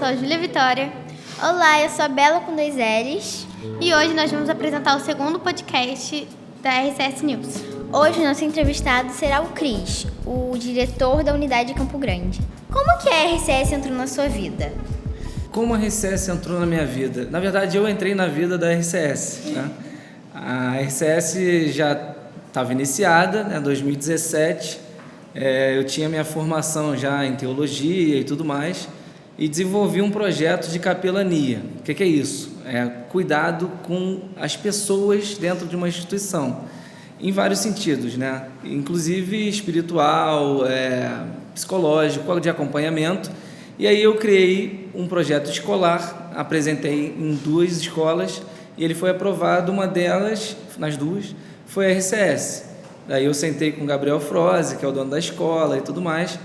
sou a Júlia Vitória. Olá, eu sou a Bela com 2 L's. E hoje nós vamos apresentar o segundo podcast da RCS News. Hoje o nosso entrevistado será o Cris, o diretor da unidade de Campo Grande. Como que a RCS entrou na sua vida? Como a RCS entrou na minha vida? Na verdade, eu entrei na vida da RCS. Né? A RCS já estava iniciada, né, em 2017. Eu tinha minha formação já em teologia e tudo mais, e desenvolvi um projeto de capelania. O que é isso? É cuidado com as pessoas dentro de uma instituição, em vários sentidos, né? Inclusive espiritual, psicológico, de acompanhamento. E aí eu criei um projeto escolar, apresentei em 2 escolas e ele foi aprovado. Uma delas, nas 2, foi a RCS. Daí eu sentei com o Gabriel Froze, que é o dono da escola e tudo mais,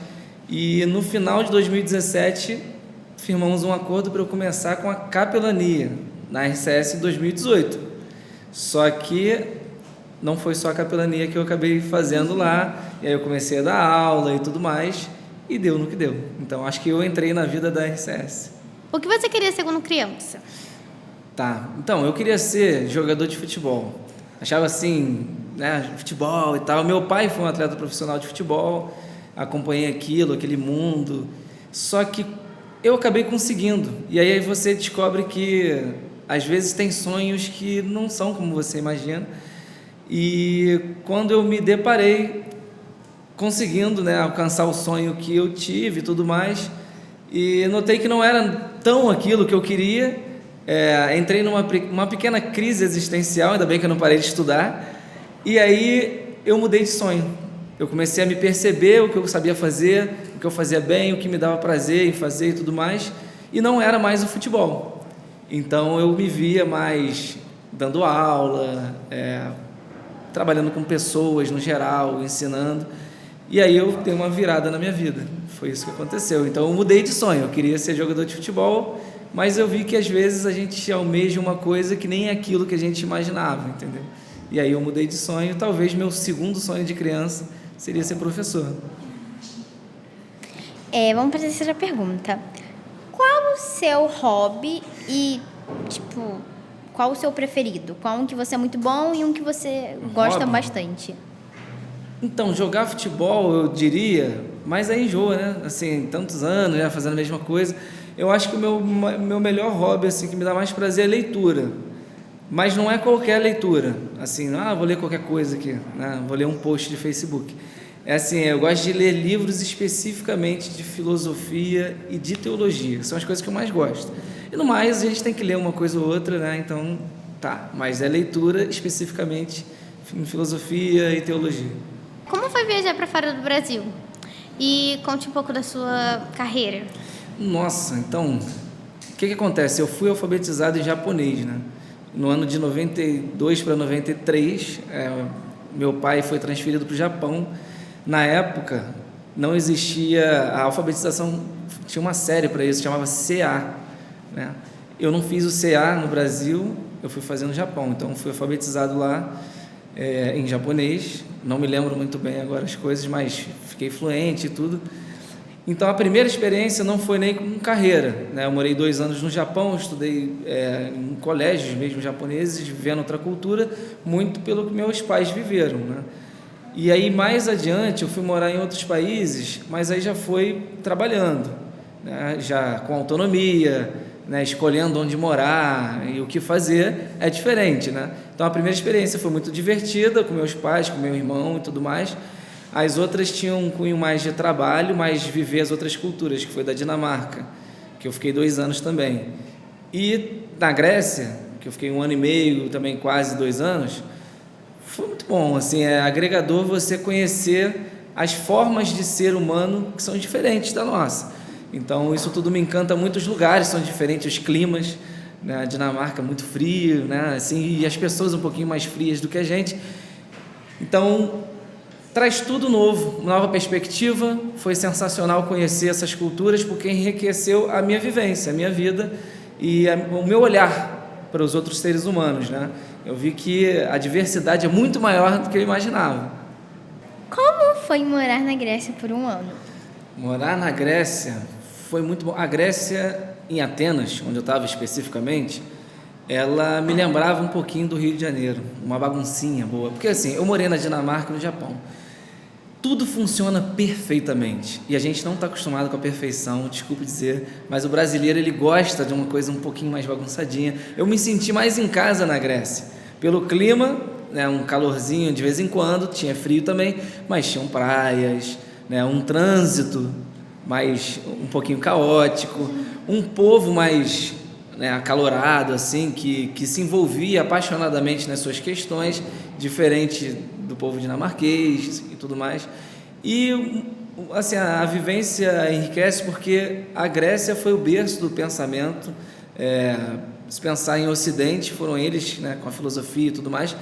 e no final de 2017 firmamos um acordo para eu começar com a capelania na RCS em 2018. Só que não foi só a capelania que eu acabei fazendo lá, e aí eu comecei a dar aula e tudo mais, e deu no que deu. Então acho que eu entrei na vida da RCS. O que você queria ser quando criança? Tá, então eu queria ser jogador de futebol. Achava assim, né, futebol e tal. Meu pai foi um atleta profissional de futebol, acompanhei aquele mundo. Só que eu acabei conseguindo. E aí você descobre que às vezes tem sonhos que não são como você imagina. E quando eu me deparei conseguindo, né, alcançar o sonho que eu tive e tudo mais, e notei que não era tão aquilo que eu queria. Entrei numa pequena crise existencial, ainda bem que eu não parei de estudar, e aí eu mudei de sonho. Eu comecei a me perceber o que eu sabia fazer, o que eu fazia bem, o que me dava prazer em fazer e tudo mais, e não era mais o futebol. Então eu me via mais dando aula, trabalhando com pessoas no geral, ensinando, e aí eu dei uma virada na minha vida. Foi isso que aconteceu. Então eu mudei de sonho. Eu queria ser jogador de futebol, mas eu vi que às vezes a gente almeja uma coisa que nem é aquilo que a gente imaginava, entendeu? E aí eu mudei de sonho. Talvez meu segundo sonho de criança seria ser professor. Vamos para a terceira pergunta. Qual o seu hobby e, qual o seu preferido? Qual um que você é muito bom e um que você gosta hobby? Bastante? Então, jogar futebol, eu diria, mas aí enjoa, né? Assim, tantos anos, né, fazendo a mesma coisa. Eu acho que o meu melhor hobby, assim, que me dá mais prazer é leitura. Mas não é qualquer leitura. Assim, vou ler qualquer coisa aqui, né? Vou ler um post de Facebook. Assim, eu gosto de ler livros especificamente de filosofia e de teologia. São as coisas que eu mais gosto. E no mais, a gente tem que ler uma coisa ou outra, né? Então, tá. Mas é leitura especificamente em filosofia e teologia. Como foi viajar para fora do Brasil? E conte um pouco da sua carreira. Nossa, então, o que acontece? Eu fui alfabetizado em japonês, né? No ano de 92 para 93, meu pai foi transferido para o Japão. Na época, não existia a alfabetização, tinha uma série para isso, chamava CA, né? Eu não fiz o CA no Brasil, eu fui fazer no Japão, então fui alfabetizado lá em japonês. Não me lembro muito bem agora as coisas, mas fiquei fluente e tudo. Então, a primeira experiência não foi nem com carreira, né? Eu morei 2 anos no Japão, estudei em colégios mesmo japoneses, vivendo outra cultura, muito pelo que meus pais viveram, né? E aí, mais adiante, eu fui morar em outros países, mas aí já foi trabalhando, né? Já com autonomia, né? Escolhendo onde morar e o que fazer é diferente, né? Então, a primeira experiência foi muito divertida, com meus pais, com meu irmão e tudo mais. As outras tinham um cunho mais de trabalho, mais viver as outras culturas, que foi da Dinamarca, que eu fiquei 2 anos também. E na Grécia, que eu fiquei 1 ano e meio, também quase 2 anos, foi muito bom. Assim, é agregador você conhecer as formas de ser humano que são diferentes da nossa. Então, isso tudo me encanta muito. Os lugares são diferentes, os climas, né? A Dinamarca é muito frio, né? Assim, e as pessoas um pouquinho mais frias do que a gente. Então, traz tudo novo, uma nova perspectiva. Foi sensacional conhecer essas culturas, porque enriqueceu a minha vivência, a minha vida e o meu olhar para os outros seres humanos, né? Eu vi que a diversidade é muito maior do que eu imaginava. Como foi morar na Grécia por 1 ano? Morar na Grécia foi muito bom. A Grécia em Atenas, onde eu estava especificamente, ela me lembrava um pouquinho do Rio de Janeiro, uma baguncinha boa. Porque assim, eu morei na Dinamarca e no Japão. Tudo funciona perfeitamente e a gente não está acostumado com a perfeição, desculpe dizer, mas o brasileiro ele gosta de uma coisa um pouquinho mais bagunçadinha. Eu me senti mais em casa na Grécia, pelo clima, né, um calorzinho de vez em quando, tinha frio também, mas tinham praias, né, um trânsito mais um pouquinho caótico, um povo mais, né, acalorado, assim, que se envolvia apaixonadamente nas suas questões, diferente do povo dinamarquês e tudo mais. E assim, a vivência enriquece porque a Grécia foi o berço do pensamento. Se pensar em Ocidente, foram eles, né, com a filosofia e tudo mais,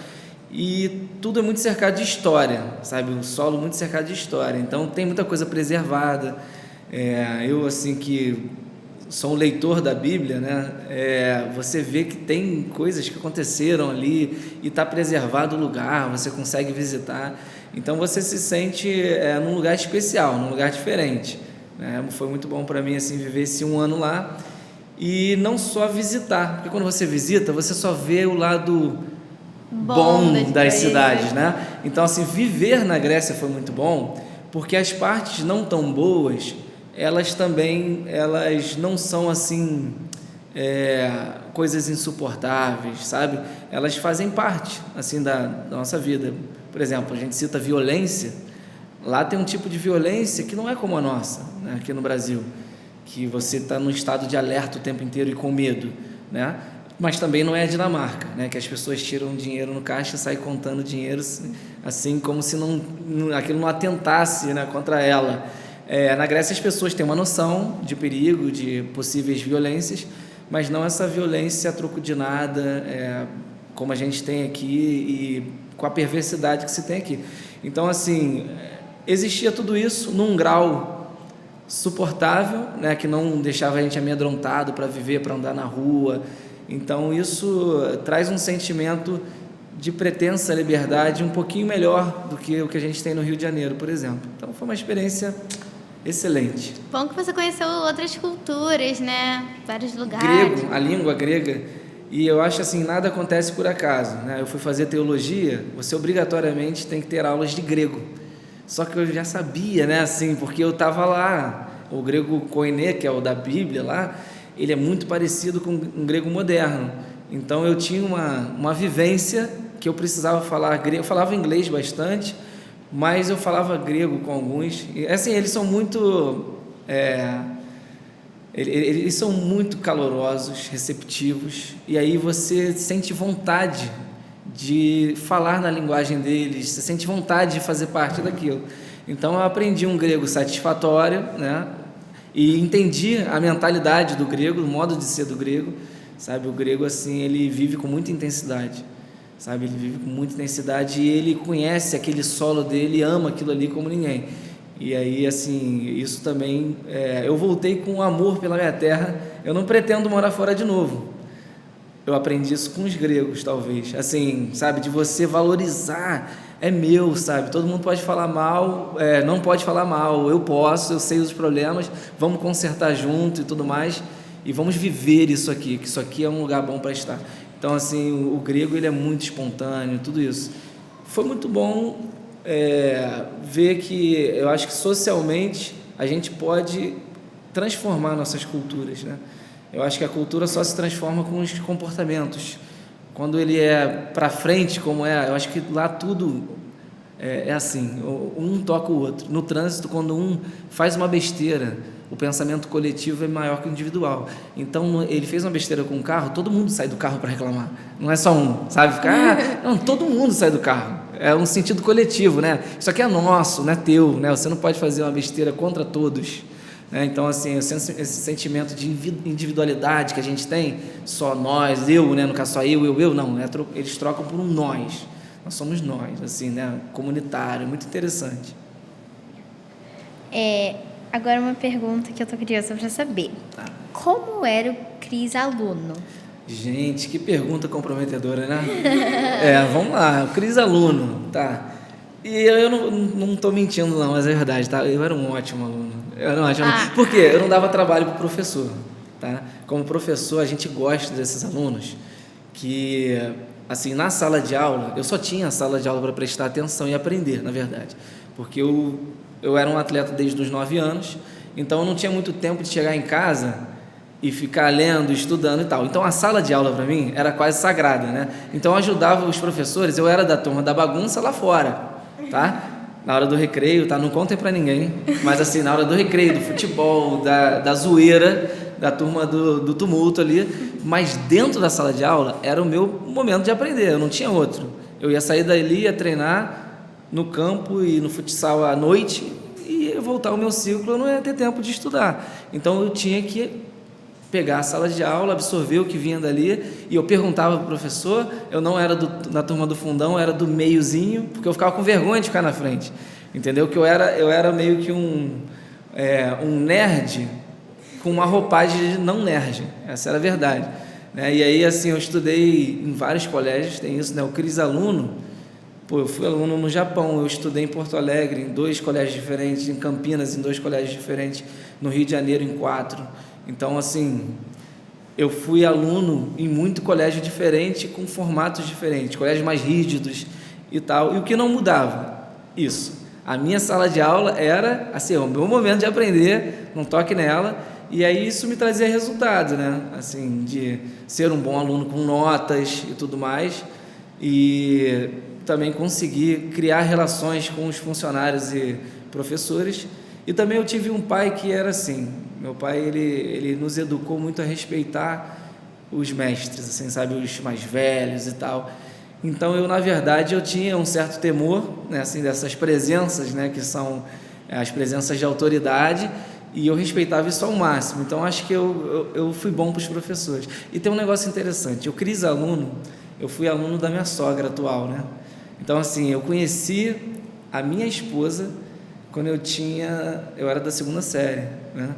e tudo é muito cercado de história, sabe? O solo muito cercado de história, então tem muita coisa preservada. Eu, assim, que sou um leitor da Bíblia, né? Você vê que tem coisas que aconteceram ali e está preservado o lugar, você consegue visitar, então você se sente num lugar especial, num lugar diferente, né? Foi muito bom para mim, assim, viver esse 1 ano lá e não só visitar, porque quando você visita, você só vê o lado bom das cidades, né? Então, assim, viver na Grécia foi muito bom, porque as partes não tão boas, elas não são assim coisas insuportáveis, sabe? Elas fazem parte assim da nossa vida. Por exemplo, a gente cita violência, lá tem um tipo de violência que não é como a nossa, né? Aqui no Brasil, que você está num estado de alerta o tempo inteiro e com medo, né? Mas também não é a Dinamarca, né? Que as pessoas tiram dinheiro no caixa e saem contando dinheiro assim como se aquilo não atentasse, né, contra ela. Na Grécia as pessoas têm uma noção de perigo, de possíveis violências, mas não essa violência a troco de nada, como a gente tem aqui e com a perversidade que se tem aqui. Então, assim, existia tudo isso num grau suportável, né, que não deixava a gente amedrontado para viver, para andar na rua. Então, isso traz um sentimento de pretensa liberdade um pouquinho melhor do que o que a gente tem no Rio de Janeiro, por exemplo. Então, foi uma experiência excelente. Bom que você conheceu outras culturas, né? Vários lugares. Grego, a língua grega. E eu acho assim, nada acontece por acaso, né? Eu fui fazer teologia, você obrigatoriamente tem que ter aulas de grego. Só que eu já sabia, né? Assim, porque eu estava lá. O grego koiné, que é o da Bíblia lá, ele é muito parecido com um grego moderno. Então eu tinha uma vivência que eu precisava falar grego. Eu falava inglês bastante, mas eu falava grego com alguns. E, assim, eles são muito eles são muito calorosos, receptivos, e aí você sente vontade de falar na linguagem deles, você sente vontade de fazer parte daquilo. Então eu aprendi um grego satisfatório, né? E entendi a mentalidade do grego, o modo de ser do grego, sabe? O grego, assim, ele vive com muita intensidade, sabe? Ele vive com muita intensidade e ele conhece aquele solo dele, ama aquilo ali como ninguém. E aí, assim, isso também, eu voltei com amor pela minha terra. Eu não pretendo morar fora de novo. Eu aprendi isso com os gregos, talvez, assim, sabe, de você valorizar, é meu, sabe, todo mundo pode falar mal, não pode falar mal, eu posso, eu sei os problemas, vamos consertar junto e tudo mais, e vamos viver isso aqui, que isso aqui é um lugar bom para estar. Então, assim, o grego, ele é muito espontâneo, tudo isso. Foi muito bom ver que, eu acho que socialmente, a gente pode transformar nossas culturas, né? Eu acho que a cultura só se transforma com os comportamentos. Quando ele é para frente, como eu acho que lá tudo é assim, um toca o outro. No trânsito, quando um faz uma besteira, o pensamento coletivo é maior que o individual. Então, ele fez uma besteira com o carro, todo mundo sai do carro para reclamar. Não é só um, sabe? Não, todo mundo sai do carro. É um sentido coletivo, né? Isso aqui é nosso, não é teu, né? Você não pode fazer uma besteira contra todos. Então, assim, esse sentimento de individualidade que a gente tem, só nós, eu, né? No caso, só eu, não, eles trocam por um nós somos nós, assim, né? Comunitário, muito interessante. Agora uma pergunta que eu tô curiosa para saber. Tá. Como era o Cris aluno? Gente, que pergunta comprometedora, né? Vamos lá, o Cris aluno, tá? E eu não estou mentindo, não, mas é verdade, tá? Eu era um ótimo aluno. Por quê? Eu não dava trabalho para o professor, tá? como professor, a gente gosta desses alunos que, assim, na sala de aula, eu só tinha a sala de aula para prestar atenção e aprender, na verdade, porque eu era um atleta desde os 9 anos, então eu não tinha muito tempo de chegar em casa e ficar lendo, estudando e tal. Então a sala de aula para mim era quase sagrada, né? Então eu ajudava os professores, eu era da turma da bagunça lá fora, tá? Na hora do recreio, tá? Não contem para ninguém, mas assim, na hora do recreio, do futebol, da zoeira, da turma do tumulto ali, mas dentro da sala de aula era o meu momento de aprender, eu não tinha outro. Eu ia sair dali, ia treinar no campo e no futsal à noite e ia voltar ao meu ciclo, eu não ia ter tempo de estudar. Então eu tinha que pegar a sala de aula, absorver o que vinha dali, e eu perguntava para o professor, eu não era da turma do fundão, eu era do meiozinho, porque eu ficava com vergonha de ficar na frente, entendeu? Que eu era meio que um nerd com uma roupagem de não nerd, essa era a verdade, né? E aí, assim, eu estudei em vários colégios, tem isso, né? O Cris Aluno, eu fui aluno no Japão, eu estudei em Porto Alegre, em 2 colégios diferentes, em Campinas, em 2 colégios diferentes, no Rio de Janeiro, em 4. Então, assim, eu fui aluno em muito colégio diferente, com formatos diferentes, colégios mais rígidos e tal, e o que não mudava? Isso. A minha sala de aula era, assim, o meu momento de aprender, não toque nela, e aí isso me trazia resultado, né? Assim, de ser um bom aluno com notas e tudo mais, e também conseguir criar relações com os funcionários e professores. E também eu tive um pai que era assim, meu pai ele nos educou muito a respeitar os mestres, assim, sabe, os mais velhos e tal. Então eu, na verdade, eu tinha um certo temor, né, assim, dessas presenças, né, que são as presenças de autoridade, e eu respeitava isso ao máximo. Então acho que eu fui bom para os professores. E tem um negócio interessante, eu Cris Aluno, eu fui aluno da minha sogra atual, né? Então, assim, eu conheci a minha esposa quando eu era da 2ª série, né?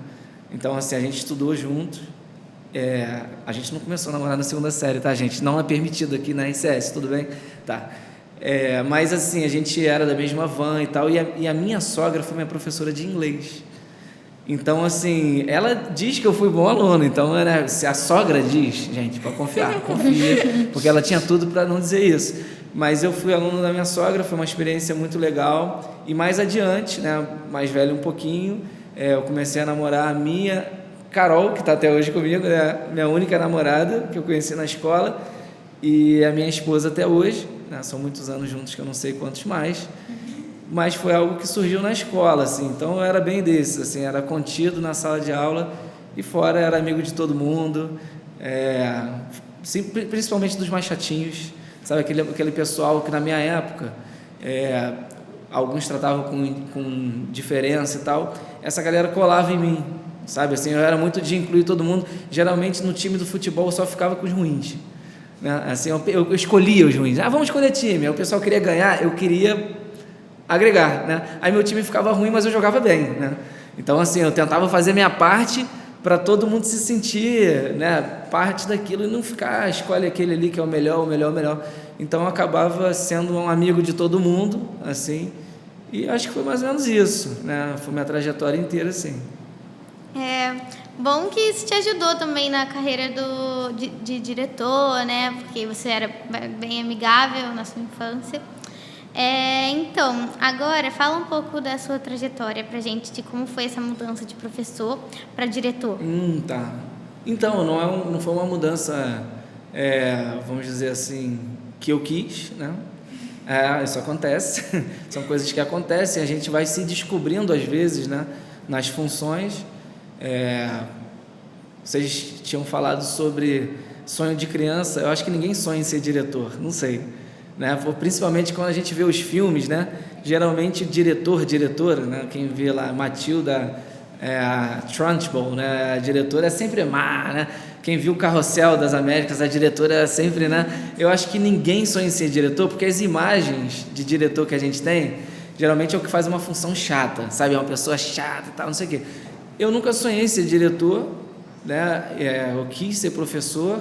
Então, assim, a gente estudou juntos. A gente não começou a namorar na 2ª série, tá, gente? Não é permitido aqui na ICS, tudo bem? Tá. Mas, assim, a gente era da mesma van e tal, e a minha sogra foi minha professora de inglês. Então, assim, ela diz que eu fui bom aluno, então, né, se a sogra diz, gente, para confiar, confia, porque ela tinha tudo para não dizer isso. Mas eu fui aluno da minha sogra, foi uma experiência muito legal. E mais adiante, né, mais velho um pouquinho, eu comecei a namorar a minha Carol, que está até hoje comigo, né, minha única namorada, que eu conheci na escola, e a minha esposa até hoje, né, são muitos anos juntos, que eu não sei quantos mais, mas foi algo que surgiu na escola, assim, então eu era bem desses, assim, era contido na sala de aula, e fora era amigo de todo mundo, principalmente dos mais chatinhos, sabe, aquele pessoal que na minha época, alguns tratavam com diferença e tal, essa galera colava em mim, sabe, assim, eu era muito de incluir todo mundo, geralmente no time do futebol eu só ficava com os ruins, né, assim, eu escolhia os ruins, vamos escolher time, aí o pessoal queria ganhar, eu queria agregar, né, aí meu time ficava ruim, mas eu jogava bem, né, então, assim, eu tentava fazer minha parte para todo mundo se sentir, né, parte daquilo e não ficar, escolhe aquele ali que é o melhor, o melhor, o melhor. Então eu acabava sendo um amigo de todo mundo, assim, e acho que foi mais ou menos isso, né, foi minha trajetória inteira, assim. Bom que isso te ajudou também na carreira de diretor, né, porque você era bem amigável na sua infância. Então, agora fala um pouco da sua trajetória pra gente, de como foi essa mudança de professor para diretor. Tá. Então, não foi uma mudança, vamos dizer assim, que eu quis, né? Isso acontece, são coisas que acontecem, a gente vai se descobrindo às vezes, né, nas funções. Vocês tinham falado sobre sonho de criança, eu acho que ninguém sonha em ser diretor, não sei. Né? Principalmente quando a gente vê os filmes, né? Geralmente diretora, né? Quem vê lá Matilda Trunchbull, né? A diretora é sempre má, né? Quem viu o Carrossel das Américas, a diretora é sempre, né? Eu acho que ninguém sonha em ser diretor, porque as imagens de diretor que a gente tem, geralmente é o que faz uma função chata, sabe? É uma pessoa chata e tal, não sei o quê. Eu nunca sonhei em ser diretor, né? Eu quis ser professor,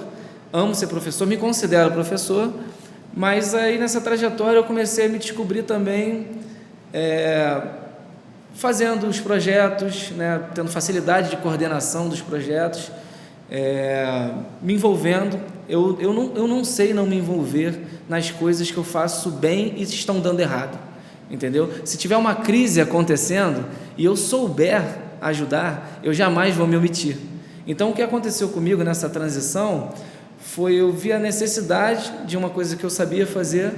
amo ser professor, me considero professor. Mas aí nessa trajetória eu comecei a me descobrir também fazendo os projetos, né, tendo facilidade de coordenação dos projetos me envolvendo. Eu não sei não me envolver nas coisas que eu faço bem e estão dando errado, entendeu? Se tiver uma crise acontecendo e eu souber ajudar, eu jamais vou me omitir. Então, o que aconteceu comigo nessa transição foi eu vi a necessidade de uma coisa que eu sabia fazer,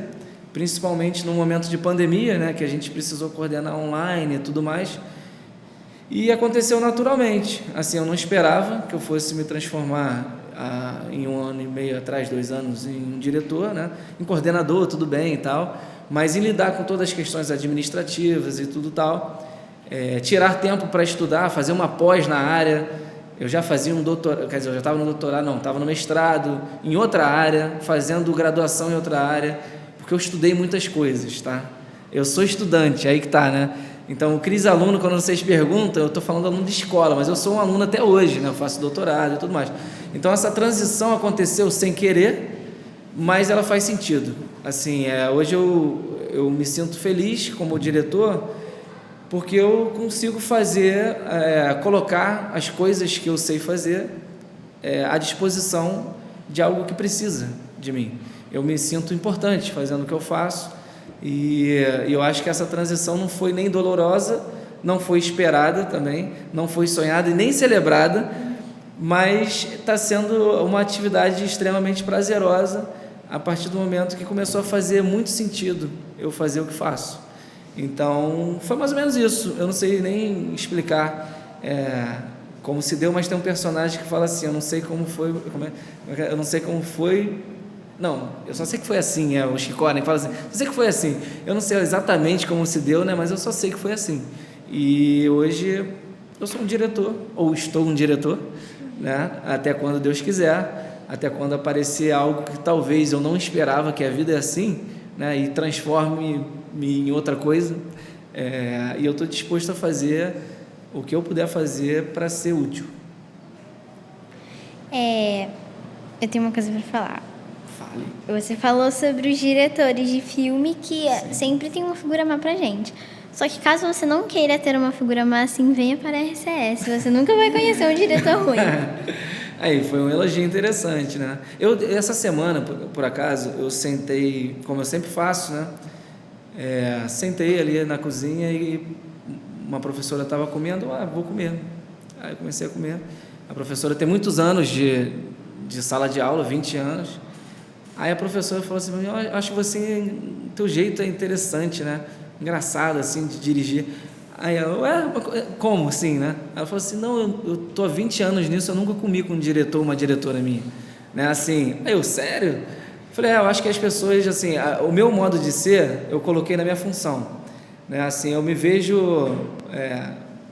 principalmente no momento de pandemia, né, que a gente precisou coordenar online e tudo mais, e aconteceu naturalmente. Assim, eu não esperava que eu fosse me transformar em 1 ano e meio atrás, 2 anos, em um diretor, né, em coordenador, tudo bem e tal, mas em lidar com todas as questões administrativas e tudo tal, tirar tempo para estudar, fazer uma pós na área. Eu já fazia um doutorado, quer dizer, eu já estava no doutorado, não, estava no mestrado, em outra área, fazendo graduação em outra área, porque eu estudei muitas coisas, tá? Eu sou estudante, aí que tá, né? Então, o Cris aluno, quando vocês perguntam, eu estou falando aluno de escola, mas eu sou um aluno até hoje, né? Eu faço doutorado e tudo mais. Então, essa transição aconteceu sem querer, mas ela faz sentido. Assim, hoje eu me sinto feliz como diretor, porque eu consigo colocar as coisas que eu sei fazer à disposição de algo que precisa de mim. Eu me sinto importante fazendo o que eu faço, e eu acho que essa transição não foi nem dolorosa, não foi esperada também, não foi sonhada e nem celebrada, mas está sendo uma atividade extremamente prazerosa a partir do momento que começou a fazer muito sentido eu fazer o que faço. Então, foi mais ou menos isso. Eu não sei nem explicar como se deu, mas tem um personagem que fala assim, eu não sei como foi, eu não sei como foi, não, eu só sei que foi assim, o Chicó, né, que fala assim, eu sei que foi assim, eu não sei exatamente como se deu, né, mas eu só sei que foi assim. E hoje eu sou um diretor, ou estou um diretor, né, até quando Deus quiser, até quando aparecer algo que talvez eu não esperava, que a vida é assim, né, e transforme-me em outra coisa, e eu estou disposto a fazer o que eu puder fazer para ser útil. Eu tenho uma coisa para falar. Fale. Você falou sobre os diretores de filme que Sim. sempre tem uma figura má pra gente. Só que caso você não queira ter uma figura má assim, venha para a RCS. Você nunca vai conhecer um diretor ruim. Aí, foi um elogio interessante, né? Essa semana, por acaso, eu sentei, como eu sempre faço, né? Sentei ali na cozinha e uma professora estava comendo, vou comer. Aí eu comecei a comer. A professora tem muitos anos de sala de aula, 20 anos. Aí a professora falou assim, eu acho que você, teu jeito é interessante, né? Engraçado, assim, de dirigir. Aí eu, como assim, né? Ela falou assim, não, eu tô há 20 anos nisso, eu nunca comi com um diretor, uma diretora minha. Né? Assim, aí eu, sério? Falei, eu acho que as pessoas, assim, o meu modo de ser, eu coloquei na minha função. Né? Assim, eu me vejo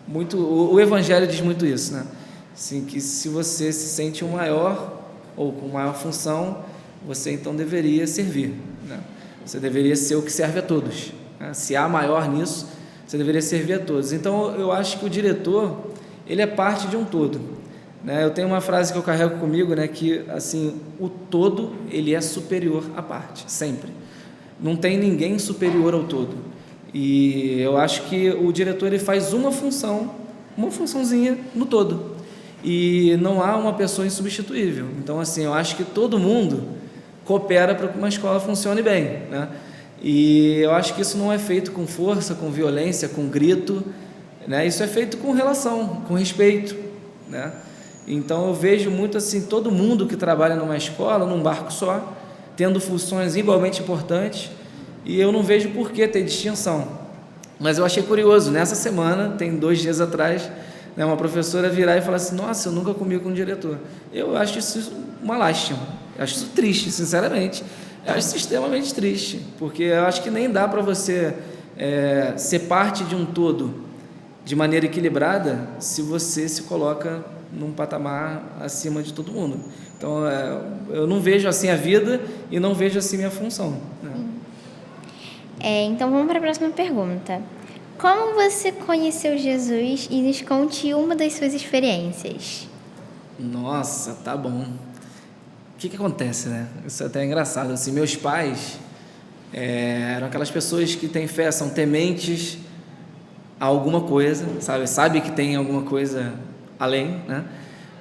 muito, o Evangelho diz muito isso, né? Assim, que se você se sente o maior, ou com maior função, você então deveria servir. Né? Você deveria ser o que serve a todos. Né? Se há maior nisso, você deveria servir a todos. Então, eu acho que o diretor, ele é parte de um todo. Né? Eu tenho uma frase que eu carrego comigo, né, que, assim, o todo, ele é superior à parte, sempre. Não tem ninguém superior ao todo. E eu acho que o diretor, ele faz uma funçãozinha no todo. E não há uma pessoa insubstituível. Então, assim, eu acho que todo mundo coopera para que uma escola funcione bem, né? E eu acho que isso não é feito com força, com violência, com grito, né? Isso é feito com relação, com respeito, né? Então eu vejo muito assim, todo mundo que trabalha numa escola, num barco só, tendo funções igualmente importantes, e eu não vejo por que ter distinção. Mas eu achei curioso, nessa semana, tem 2 dias atrás, né, uma professora virar e falar assim, nossa, eu nunca comi com um diretor. Eu acho isso uma lástima, eu acho isso triste, sinceramente. Eu acho isso extremamente triste, porque eu acho que nem dá para você ser parte de um todo de maneira equilibrada se você se coloca num patamar acima de todo mundo. Então, eu não vejo assim a vida e não vejo assim minha função. Né? Então, vamos para a próxima pergunta. Como você conheceu Jesus e nos conte uma das suas experiências? Nossa, tá bom. O que acontece, né? Isso é até engraçado. Assim, meus pais eram aquelas pessoas que têm fé, são tementes a alguma coisa, sabe que tem alguma coisa além, né?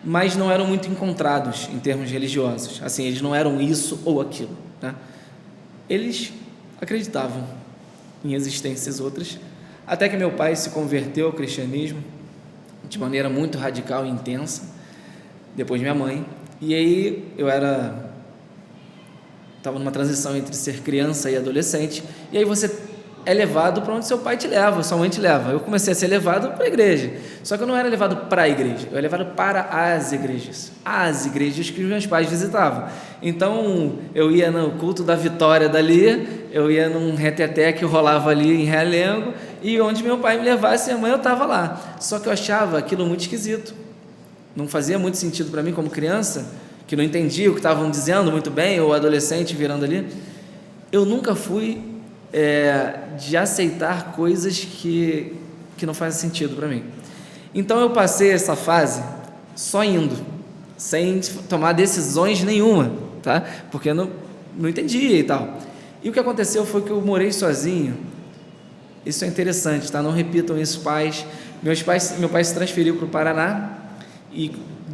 mas não eram muito encontrados em termos religiosos. Assim, eles não eram isso ou aquilo, né? Eles acreditavam em existências outras, até que meu pai se converteu ao cristianismo de maneira muito radical e intensa, depois minha mãe, e aí eu estava numa transição entre ser criança e adolescente, e aí você é levado para onde seu pai te leva, sua mãe te leva. Eu comecei a ser levado para a igreja, só que eu não era levado para a igreja, eu era levado para as igrejas que os meus pais visitavam. Então eu ia no culto da Vitória dali, eu ia num reteté que rolava ali em Realengo, e onde meu pai me levasse, minha mãe, eu estava lá. Só que eu achava aquilo muito esquisito, não fazia muito sentido para mim como criança, que não entendia o que estavam dizendo muito bem, ou adolescente virando ali. Eu nunca fui de aceitar coisas que não fazem sentido para mim. Então eu passei essa fase só indo, sem tomar decisões nenhuma, tá? Porque eu não entendia e tal. E o que aconteceu foi que eu morei sozinho. Isso é interessante, tá? Não repitam isso, pais. Meu pai se transferiu para o Paraná, e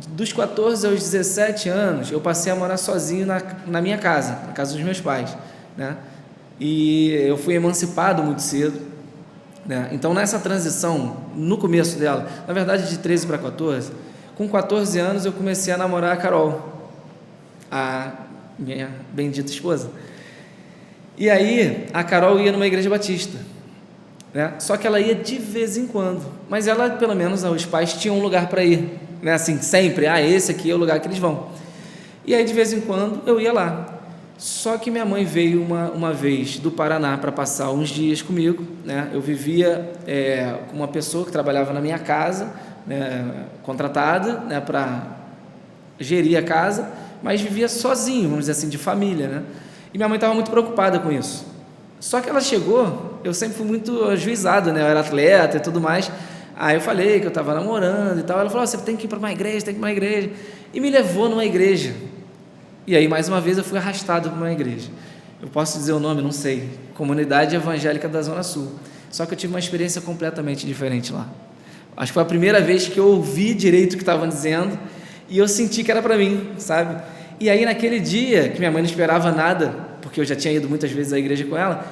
dos 14 aos 17 anos eu passei a morar sozinho na minha casa, na casa dos meus pais, né? E eu fui emancipado muito cedo, né? Então nessa transição, no começo dela, na verdade de 13 para 14, com 14 anos eu comecei a namorar a Carol, a minha bendita esposa. E aí a Carol ia numa igreja batista, né? Só que ela ia de vez em quando, mas ela, pelo menos os pais tinham um lugar para ir, né? Assim, sempre, esse aqui é o lugar que eles vão. E aí de vez em quando eu ia lá. Só que minha mãe veio uma vez do Paraná para passar uns dias comigo, né? Eu vivia com uma pessoa que trabalhava na minha casa, né, contratada, né, para gerir a casa, mas vivia sozinho, vamos dizer assim, de família, né? E minha mãe estava muito preocupada com isso. Só que ela chegou, eu sempre fui muito ajuizado, né? Eu era atleta e tudo mais. Aí eu falei que eu estava namorando e tal. Ela falou: você tem que ir para uma igreja, tem que ir para uma igreja. E me levou numa igreja. E aí, mais uma vez, eu fui arrastado para uma igreja. Eu posso dizer o nome? Não sei. Comunidade Evangélica da Zona Sul. Só que eu tive uma experiência completamente diferente lá. Acho que foi a primeira vez que eu ouvi direito o que estavam dizendo e eu senti que era para mim, sabe? E aí, naquele dia, que minha mãe não esperava nada, porque eu já tinha ido muitas vezes à igreja com ela,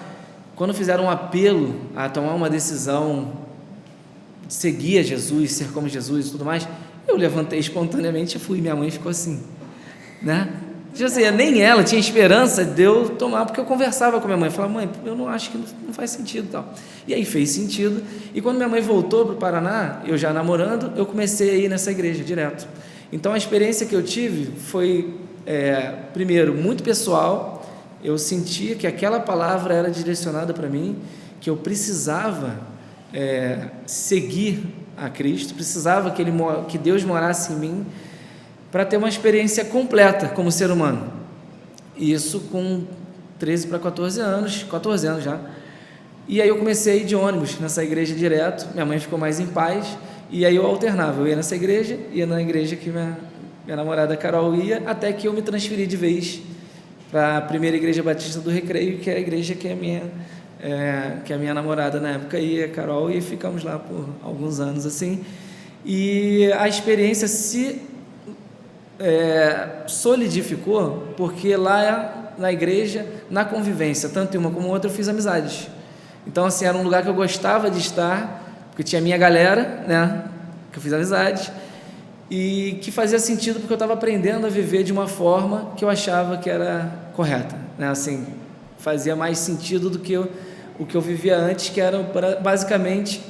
quando fizeram um apelo a tomar uma decisão de seguir a Jesus, ser como Jesus e tudo mais, eu levantei espontaneamente e fui. Minha mãe ficou assim, né? Nem ela tinha esperança de eu tomar, porque eu conversava com minha mãe, falava: mãe, eu não acho que não faz sentido e tal. E aí fez sentido, e quando minha mãe voltou para o Paraná, eu já namorando, eu comecei a ir nessa igreja direto. Então a experiência que eu tive foi, primeiro, muito pessoal. Eu sentia que aquela palavra era direcionada para mim, que eu precisava seguir a Cristo, precisava que Deus morasse em mim, para ter uma experiência completa como ser humano. Isso com 13 para 14 anos já. E aí eu comecei a ir de ônibus nessa igreja direto, minha mãe ficou mais em paz, e aí eu alternava, eu ia nessa igreja, ia na igreja que minha namorada Carol ia, até que eu me transferi de vez para a primeira igreja batista do Recreio, que é a igreja que a minha namorada na época ia, a Carol, e ficamos lá por alguns anos assim, e a experiência solidificou, porque lá na igreja, na convivência, tanto em uma como outra, eu fiz amizades. Então, assim, era um lugar que eu gostava de estar, porque tinha a minha galera, né, que eu fiz amizades, e que fazia sentido, porque eu estava aprendendo a viver de uma forma que eu achava que era correta, né, assim, fazia mais sentido do que o que eu vivia antes, que era basicamente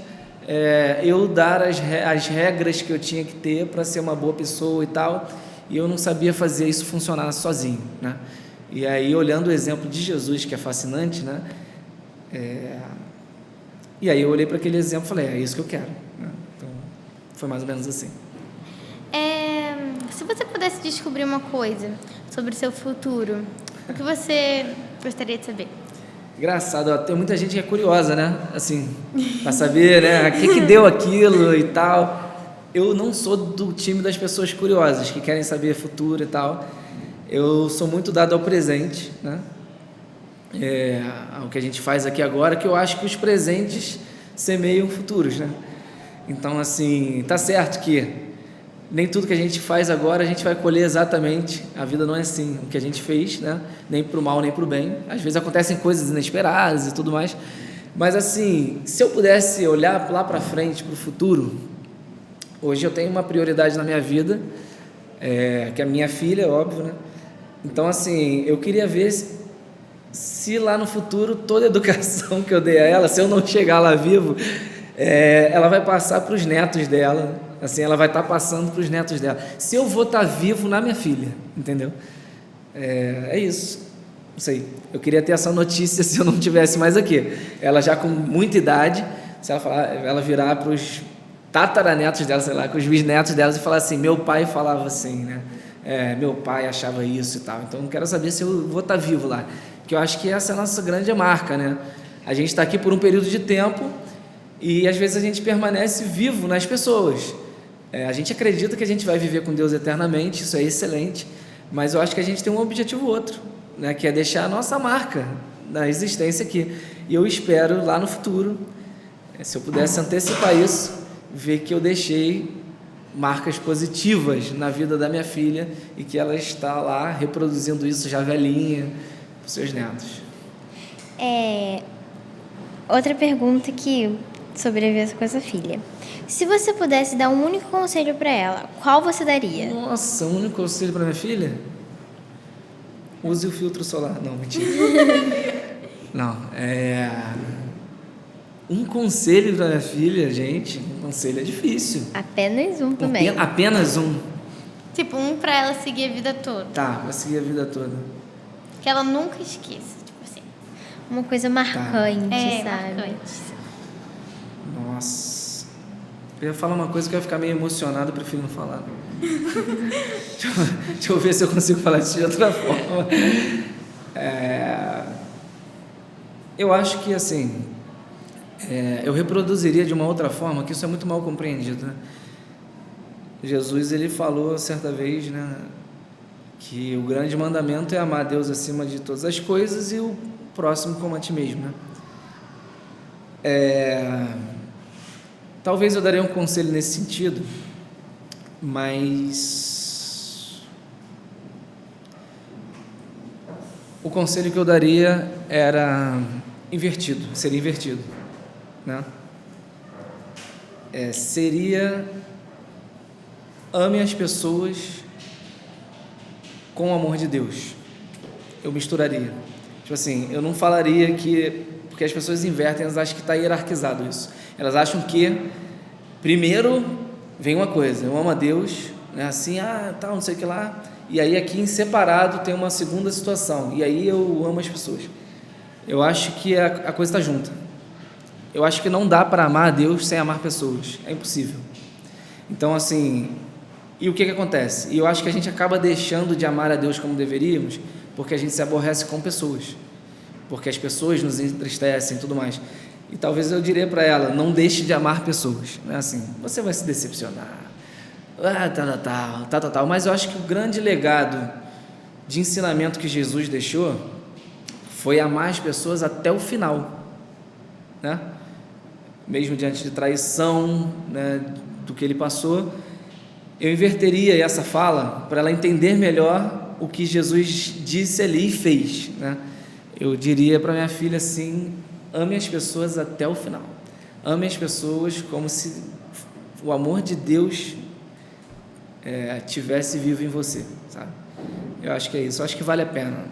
eu dar as regras que eu tinha que ter para ser uma boa pessoa e tal, e eu não sabia fazer isso funcionar sozinho, né? E aí, olhando o exemplo de Jesus, que é fascinante, né? E aí eu olhei para aquele exemplo e falei: é isso que eu quero, né? Então, foi mais ou menos assim. Se você pudesse descobrir uma coisa sobre o seu futuro, o que você gostaria de saber? Engraçado, tem muita gente que é curiosa, né? Assim, para saber, né? O que deu aquilo e tal. Eu não sou do time das pessoas curiosas, que querem saber futuro e tal. Eu sou muito dado ao presente, né? Ao que a gente faz aqui agora, que eu acho que os presentes semeiam futuros, né? Então, assim, tá certo que nem tudo que a gente faz agora a gente vai colher exatamente. A vida não é assim. O que a gente fez, né? Nem para o mal, nem para o bem. Às vezes acontecem coisas inesperadas e tudo mais. Mas assim, se eu pudesse olhar lá para frente, para o futuro, hoje eu tenho uma prioridade na minha vida, que é a minha filha, óbvio, né? Então, assim, eu queria ver se lá no futuro toda a educação que eu dei a ela, se eu não chegar lá vivo, ela vai passar para os netos dela, assim, ela vai estar passando para os netos dela. Se eu vou estar vivo na minha filha, entendeu? É isso. Não sei, eu queria ter essa notícia se eu não tivesse mais aqui. Ela já com muita idade, se ela virar para os tataranetos dela, sei lá, com os bisnetos delas e falar assim, meu pai falava assim, né? Meu pai achava isso e tal. Então, eu quero saber se eu vou estar vivo lá. Porque eu acho que essa é a nossa grande marca, né? A gente está aqui por um período de tempo e, às vezes, a gente permanece vivo nas pessoas. A gente acredita que a gente vai viver com Deus eternamente, isso é excelente, mas eu acho que a gente tem um objetivo outro, né? Que é deixar a nossa marca na existência aqui. E eu espero, lá no futuro, se eu pudesse antecipar isso, ver que eu deixei marcas positivas na vida da minha filha e que ela está lá reproduzindo isso já velhinha para os seus netos. Outra pergunta que sobrevive com essa filha. Se você pudesse dar um único conselho para ela, qual você daria? Nossa, um único conselho para minha filha? Use o filtro solar. Não, mentira. Não, um conselho para minha filha, gente, um conselho é difícil. Apenas um também. Apenas um? Tipo, um pra ela seguir a vida toda. Tá, vai seguir a vida toda. Que ela nunca esqueça, tipo assim. Uma coisa marcante, sabe? Marcante. Nossa. Eu ia falar uma coisa que eu ia ficar meio emocionado, eu prefiro não falar. Deixa eu ver se eu consigo falar isso de outra forma. Eu acho que, assim, eu reproduziria de uma outra forma, que isso é muito mal compreendido, né? Jesus, ele falou certa vez, né, que o grande mandamento é amar a Deus acima de todas as coisas e o próximo como a ti mesmo, né? Talvez eu daria um conselho nesse sentido, mas o conselho que eu daria seria invertido, né? Seria: ame as pessoas com o amor de Deus. Eu misturaria. Tipo assim, eu não falaria que... Porque as pessoas invertem, elas acham que está hierarquizado isso. Elas acham que primeiro vem uma coisa, eu amo a Deus, né? Assim, tal, não sei o que lá, e aí aqui em separado tem uma segunda situação, e aí eu amo as pessoas. Eu acho que a coisa está junta. Eu acho que não dá para amar a Deus sem amar pessoas, é impossível. Então, assim, e o que acontece? E eu acho que a gente acaba deixando de amar a Deus como deveríamos, porque a gente se aborrece com pessoas, porque as pessoas nos entristecem e tudo mais. E talvez eu diria para ela: não deixe de amar pessoas, né? Assim, você vai se decepcionar, tal. Mas eu acho que o grande legado de ensinamento que Jesus deixou foi amar as pessoas até o final, né? Mesmo diante de traição, né, do que ele passou, eu inverteria essa fala para ela entender melhor o que Jesus disse ali e fez, né? Eu diria para minha filha assim: ame as pessoas até o final. Ame as pessoas como se o amor de Deus tivesse vivo em você, sabe? Eu acho que é isso. Eu acho que vale a pena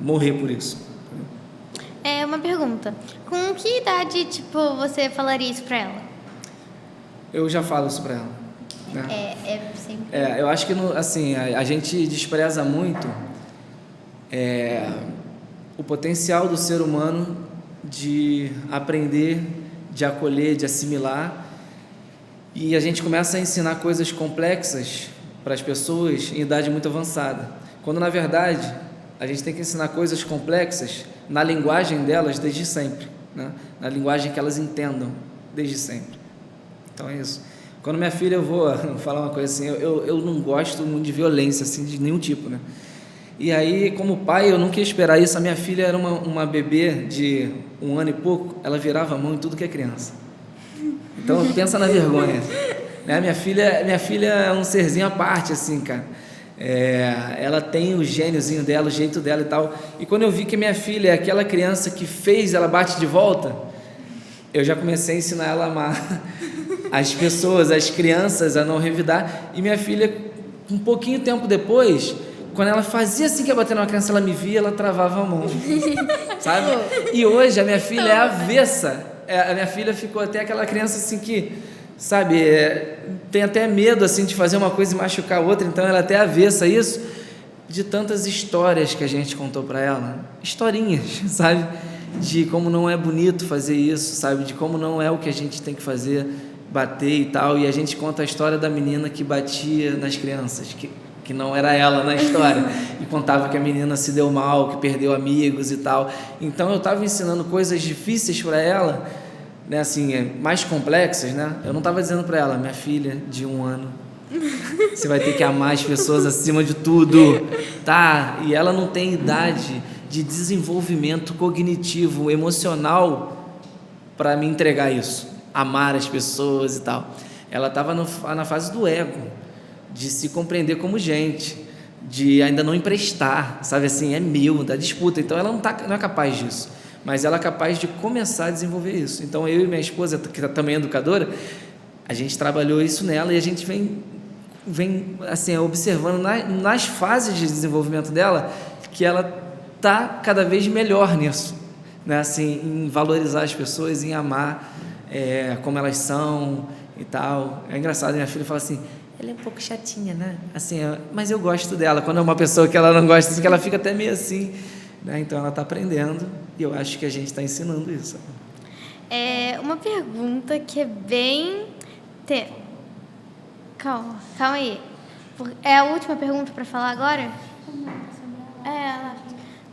morrer por isso. Uma pergunta. Com que idade, tipo, você falaria isso pra ela? Eu já falo isso para ela, né? Sempre. Eu acho que assim, a gente despreza muito o potencial do ser humano de aprender, de acolher, de assimilar, e a gente começa a ensinar coisas complexas para as pessoas em idade muito avançada, quando na verdade a gente tem que ensinar coisas complexas na linguagem delas desde sempre, né? Na linguagem que elas entendam desde sempre. Então é isso. Quando minha filha, eu vou falar uma coisa assim, eu não gosto muito de violência assim, de nenhum tipo, né? E aí, como pai, eu nunca ia esperar isso. A minha filha era uma bebê de 1 ano e pouco, ela virava a mão em tudo que é criança. Então, pensa na vergonha. né? Minha filha é um serzinho à parte, assim, cara. Ela tem o gêniozinho dela, o jeito dela e tal. E quando eu vi que minha filha é aquela criança que fez, ela bate de volta, eu já comecei a ensinar ela a amar as pessoas, as crianças, a não revidar. E minha filha, um pouquinho tempo depois, quando ela fazia assim que ia bater numa criança, ela me via, ela travava a mão, sabe? E hoje a minha filha é avessa. A minha filha ficou até aquela criança assim que, sabe, tem até medo assim de fazer uma coisa e machucar a outra, então ela é até avessa a isso, de tantas histórias que a gente contou para ela, historinhas, sabe, de como não é bonito fazer isso, sabe, de como não é o que a gente tem que fazer, bater e tal. E a gente conta a história da menina que batia nas crianças, que não era ela na história, e contava que a menina se deu mal, que perdeu amigos e tal. Então eu estava ensinando coisas difíceis para ela, né, assim, mais complexas, né? Eu não estava dizendo para ela: minha filha de 1 ano, você vai ter que amar as pessoas acima de tudo, tá? E ela não tem idade de desenvolvimento cognitivo, emocional para me entregar isso, amar as pessoas e tal. Ela estava na fase do ego, de se compreender como gente, de ainda não emprestar, sabe assim, é meu, da disputa. Então ela não é capaz disso, mas ela é capaz de começar a desenvolver isso. Então eu e minha esposa, que também é educadora, a gente trabalhou isso nela e a gente vem assim, observando nas fases de desenvolvimento dela que ela está cada vez melhor nisso, né? Assim, em valorizar as pessoas, em amar como elas são e tal. É engraçado, minha filha fala assim: ela é um pouco chatinha, né? Assim, mas eu gosto dela. Quando é uma pessoa que ela não gosta, assim, que ela fica até meio assim, né? Então ela está aprendendo e eu acho que a gente está ensinando isso. Uma pergunta que é bem... Calma aí. É a última pergunta para falar agora?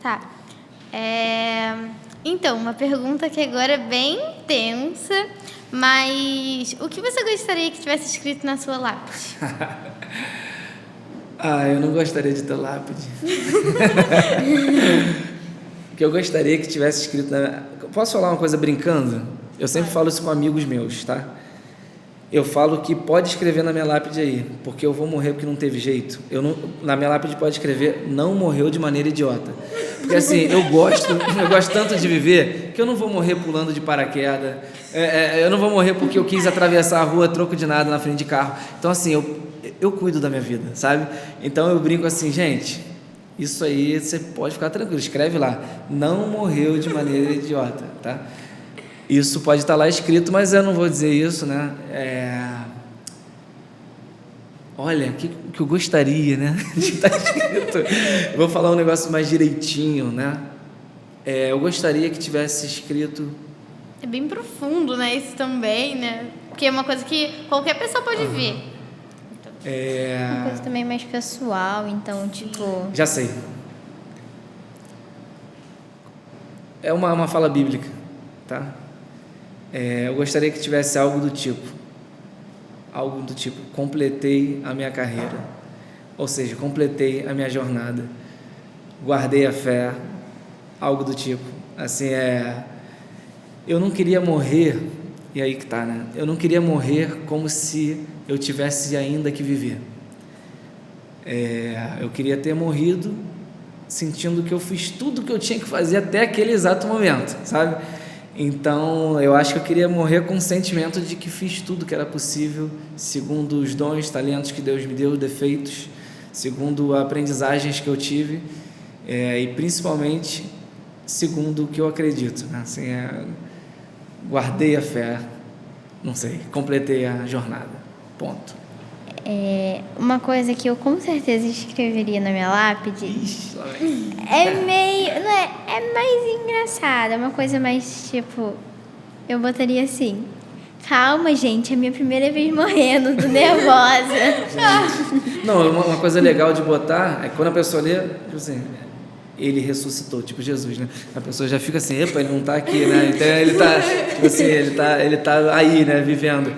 Tá. Então, uma pergunta que agora é bem tensa, mas o que você gostaria que tivesse escrito na sua lápide? Eu não gostaria de ter lápide. O que eu gostaria que tivesse escrito Posso falar uma coisa brincando? Eu sempre falo isso com amigos meus, tá? Eu falo que pode escrever na minha lápide aí, porque eu vou morrer porque não teve jeito. Na minha lápide pode escrever: não morreu de maneira idiota. Porque assim, eu gosto tanto de viver que eu não vou morrer pulando de paraquedas, eu não vou morrer porque eu quis atravessar a rua troco de nada na frente de carro. Então assim, eu cuido da minha vida, sabe? Então eu brinco assim: gente, isso aí você pode ficar tranquilo, escreve lá: não morreu de maneira idiota, tá? Isso pode estar lá escrito, mas eu não vou dizer isso, né? Olha, que eu gostaria, né? De estar escrito. Vou falar um negócio mais direitinho, né? Eu gostaria que tivesse escrito... É bem profundo, né? Isso também, né? Porque é uma coisa que qualquer pessoa pode ver. Uma coisa também mais pessoal, então, tipo... Já sei. É uma fala bíblica, tá? Eu gostaria que tivesse algo do tipo: completei a minha carreira, ou seja, completei a minha jornada, guardei a fé, algo do tipo, assim, eu não queria morrer, e aí que tá, né? Eu não queria morrer como se eu tivesse ainda que viver. Eu queria ter morrido sentindo que eu fiz tudo o que eu tinha que fazer até aquele exato momento, sabe? Então, eu acho que eu queria morrer com o sentimento de que fiz tudo que era possível, segundo os dons, talentos que Deus me deu, defeitos, segundo aprendizagens que eu tive, e principalmente segundo o que eu acredito, né? Assim, guardei a fé, não sei, completei a jornada, ponto. Uma coisa que eu com certeza escreveria na minha lápide... Ixi, lá vem. Não é mais engraçado, é uma coisa mais tipo... Eu botaria assim: calma, gente, é a minha primeira vez morrendo, tô nervosa. Não, uma coisa legal de botar é quando a pessoa lê, tipo assim, ele ressuscitou, tipo Jesus, né? A pessoa já fica assim: epa, ele não tá aqui, né? Então ele tá, tipo assim, ele tá aí, né, vivendo.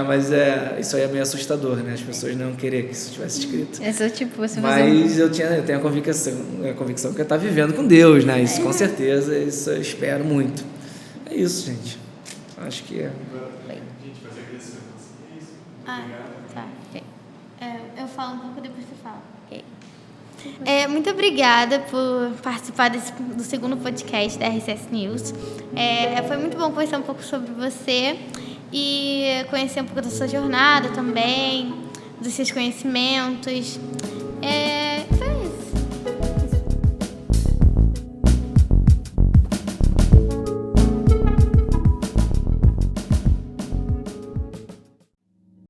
Mas isso aí é meio assustador, né? As pessoas não querer que isso tivesse escrito. Mas eu tenho a convicção que eu tá vivendo com Deus, né? Isso com certeza, isso eu espero muito. É isso, gente. Acho que Gente, vai ser agradecimento. Ah, tá. Ok. Eu falo um pouco, depois você fala. Ok. Muito obrigada por participar do segundo podcast da RCS News. Foi muito bom conhecer um pouco sobre você e conhecer um pouco da sua jornada também, dos seus conhecimentos.